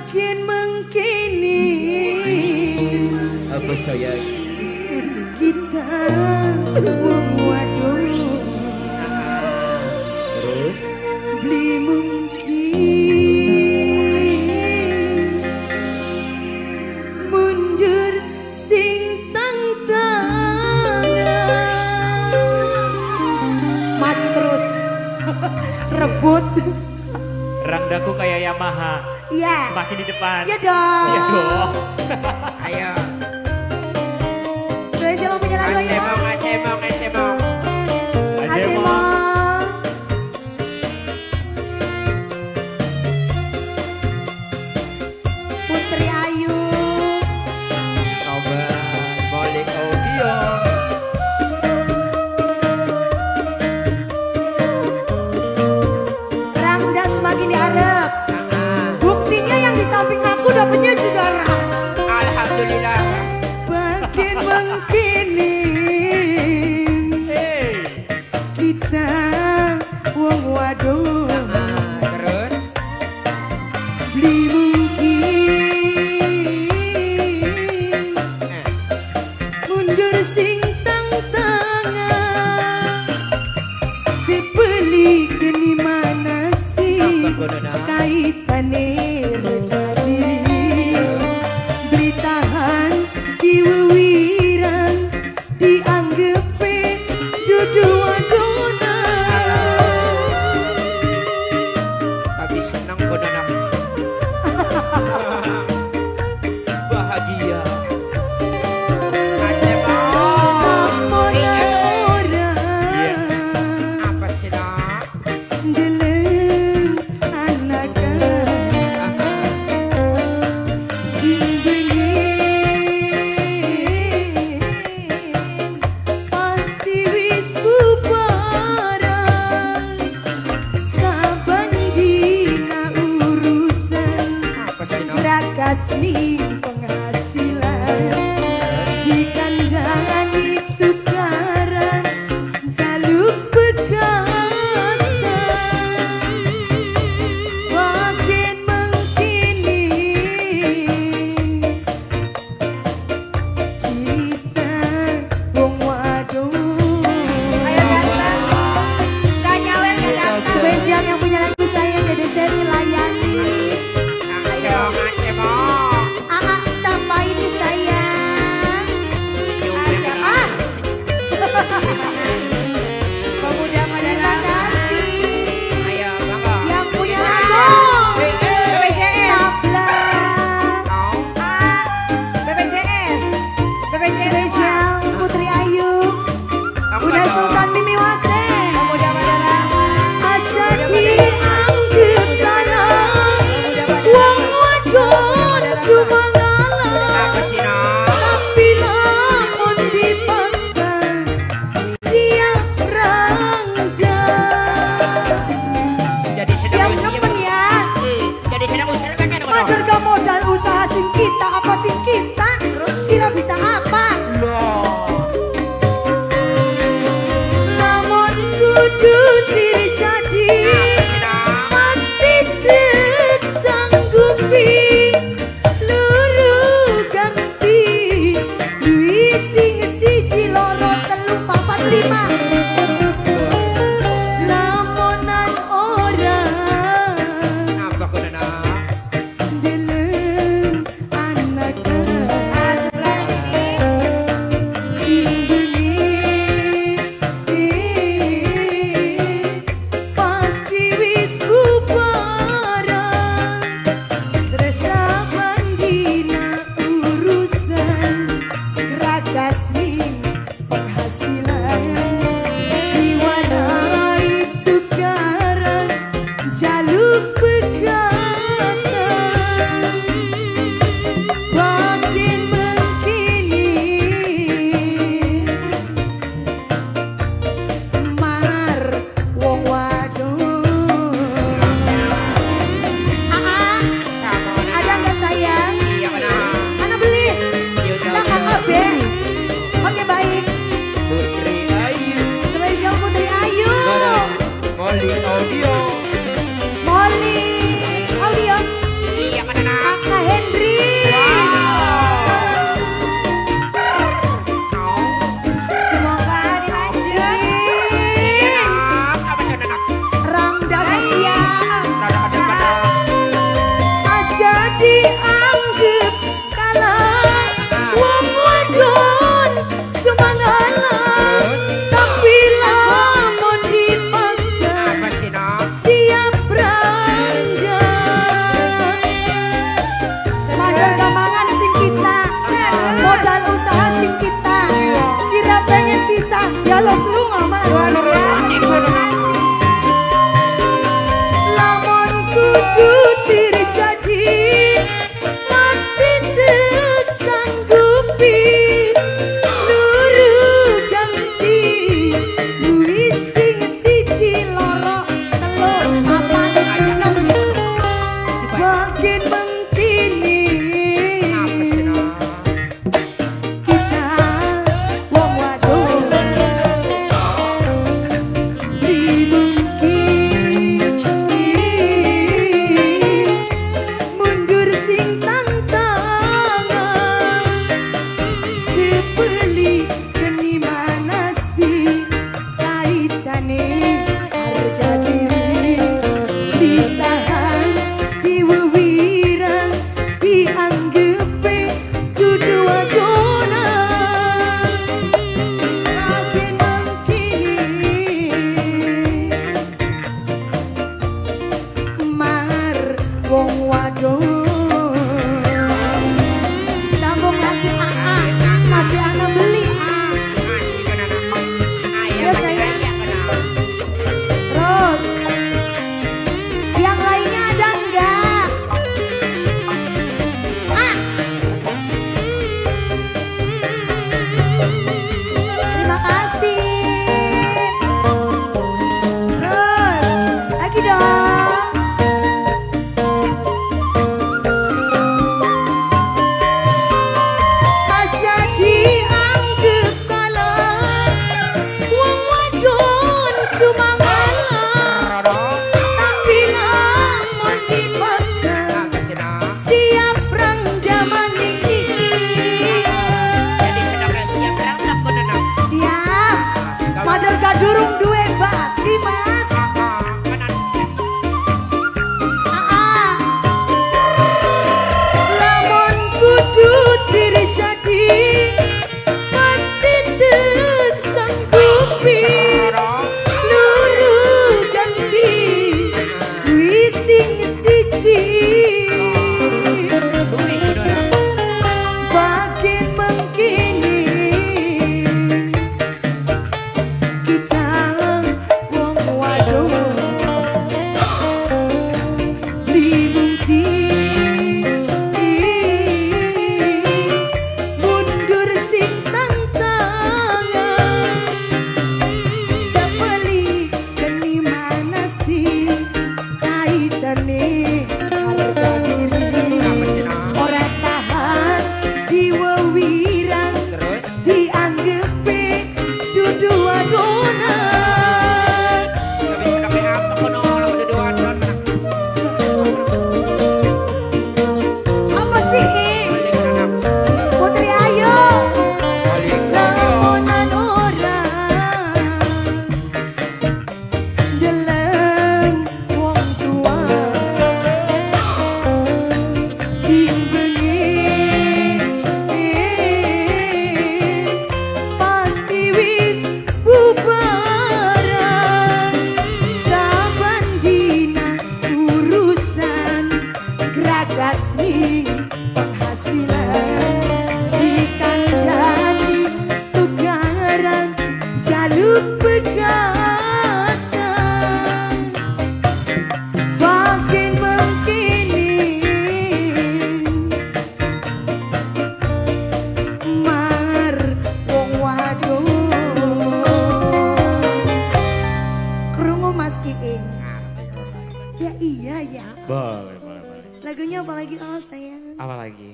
makin mengkini. Apa sayang? Kita wong wadon Terus beli mungkin mundur sing tang tangan. Maju terus. Rebut. Rangdaku kayak Yamaha. Iya. Semakin di depan. Iya dong. Iya dong. Ayo. Spesial punya lagu ya Acemong, Mas. acemong, acemong. Acemong. Putri Ayu. Coba balik audio. Rangda semakin diharap. Buktinya yang di samping aku dapetnya juga Rang. Alhamdulillah. Makin mengkini Hey. kita wong wadon Terus beli mungkin mundur sing tang tangan si beli kini mana sih kaitane reda diri beli tahan diwewiran dianggep dudu adonan. tapi senang kodonak. Bahagia. Acemong. Ingat Orang apa sih nak? deleng anak dianggap kalah, wong wadon cuma ngalah, tapi lamun dipaksa Apa sih no? siap beranjak. Mandor gamangan sing kita, modal usaha sing kita, sira pengen pisah ya los lu ngamar. Lamun kudu diri jadi pasti tek sanggupi nuru ganti luwih sing siji loro telur papat enam makin mentini Apa sih no? kita wong wadon dimungkin mundur sing tantangan sepeli geni mana sih kaitane harga diri ditahan diwewirang dianggepe dudu adonan makin mengkini mar wong wadon sambung lagi masih ana beli Masih kan anak. Ya, Ayah masih saya. ayah kan anak. terus yang lainnya ada enggak terima kasih terus lagi dong aja dianggap kalah wong wadon cuma ngalah Rono. tapi lamun dipaksa Apa sih no? siap perang damaning iki Jadi sedangkan siap berangkat kono no. siap padahal kadurung duwe batri mas Kanan. lamun kudu diri jadi pasti tek sanggupi nuru ganti wising siji Duit kono no. makin mengkini kita wong wadon dimungkin mundur sing tantangan sepeli geni mana sih kaitane harga diri Apa sih no? ora tahan diwewirang Terus dianggepe dudu adonan tapi sedangkan apa kono lo udah dua don mana? apa sih ing Balik kan anak. Putri Ayu Balik. lamunan orang deleng wong tua sing bengi pasti wis bubaran saban dina urusan gragas ning penghasilan dikandani tukaran jaluk pegatan makin mengkini mar wong wadon krungu Mas Iing ya iya ya Boleh, boleh, boleh. lagunya apa lagi oh sayang Apa lagi?